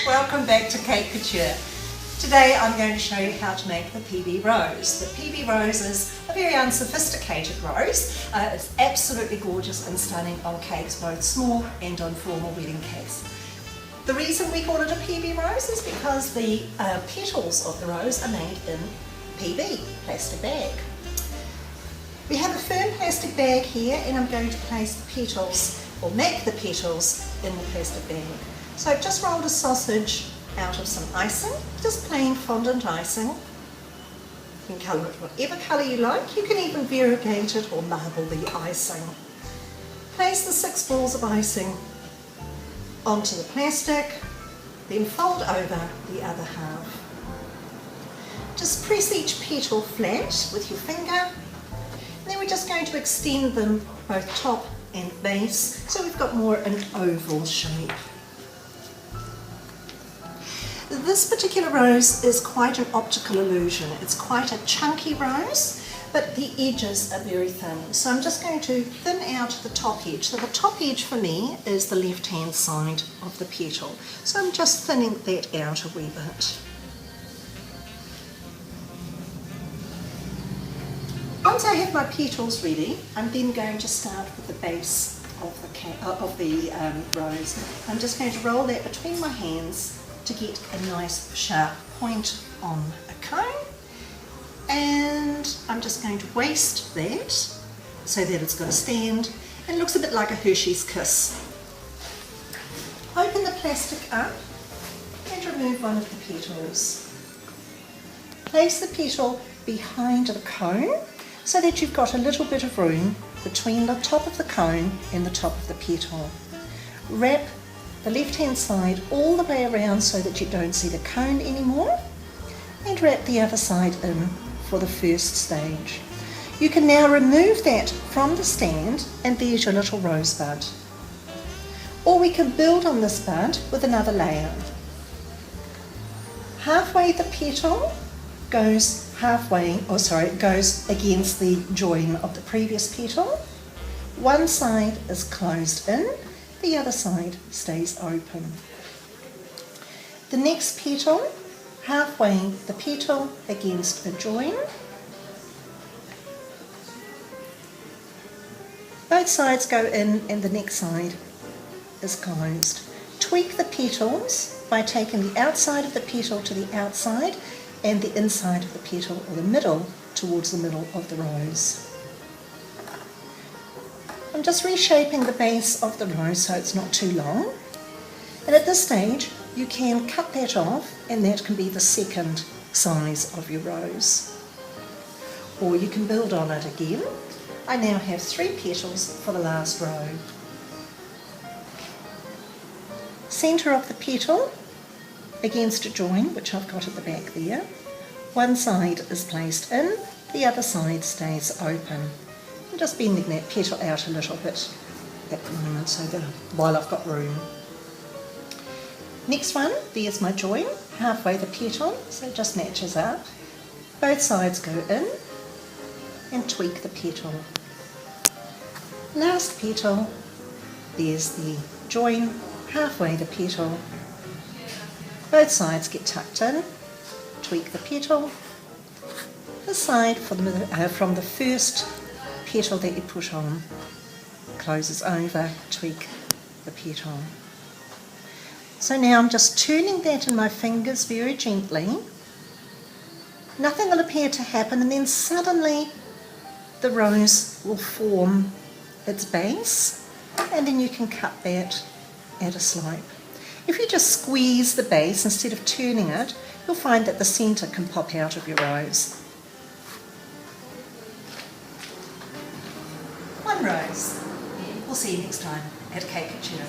Welcome back to Cake Couture. Today I'm going to show you how to make the PB rose. The PB rose is a very unsophisticated rose. It's absolutely gorgeous and stunning on cakes, both small and on formal wedding cakes. The reason we call it a PB rose is because the petals of the rose are made in PB, plastic bag. We have a firm plastic bag here and I'm going to place the petals, or make the petals, in the plastic bag. So I've just rolled a sausage out of some icing, just plain fondant icing. You can colour it whatever colour you like. You can even variegate it or marble the icing. Place the 6 balls of icing onto the plastic, then fold over the other half. Just press each petal flat with your finger, and then we're just going to extend them both top and base so we've got more an oval shape. This particular rose is quite an optical illusion. It's quite a chunky rose, but the edges are very thin. So I'm just going to thin out the top edge. So the top edge for me is the left-hand side of the petal. So I'm just thinning that out a wee bit. Once I have my petals ready, I'm then going to start with the base of the rose. I'm just going to roll that between my hands to get a nice sharp point on a cone, and I'm just going to waste that so that it's got a stand and looks a bit like a Hershey's Kiss. Open the plastic up and remove one of the petals. Place the petal behind the cone so that you've got a little bit of room between the top of the cone and the top of the petal. Wrap the left-hand side all the way around so that you don't see the cone anymore, and wrap the other side in for the first stage. You can now remove that from the stand, and there's your little rosebud. Or we can build on this bud with another layer. Halfway the petal goes goes against the join of the previous petal. One side is closed in, the other side stays open. The next petal, halfway the petal against a join. Both sides go in and the next side is closed. Tweak the petals by taking the outside of the petal to the outside and the inside of the petal, or the middle, towards the middle of the rose. I'm just reshaping the base of the rose so it's not too long, and at this stage you can cut that off and that can be the second size of your rose. Or you can build on it again. I now have 3 petals for the last row. Centre of the petal against a join, which I've got at the back there. One side is placed in, the other side stays open. I'm just bending that petal out a little bit at the moment while I've got room. Next one, there's my join, halfway the petal, so it just matches up. Both sides go in and tweak the petal. Last petal, there's the join, halfway the petal. Both sides get tucked in, tweak the petal. The side from the first petal that you put on closes over, tweak the petal. So now I'm just turning that in my fingers very gently. Nothing will appear to happen, and then suddenly the rose will form its base, and then you can cut that at a slope. If you just squeeze the base instead of turning it, you'll find that the centre can pop out of your rose. One rose. We'll see you next time at Cake Couture.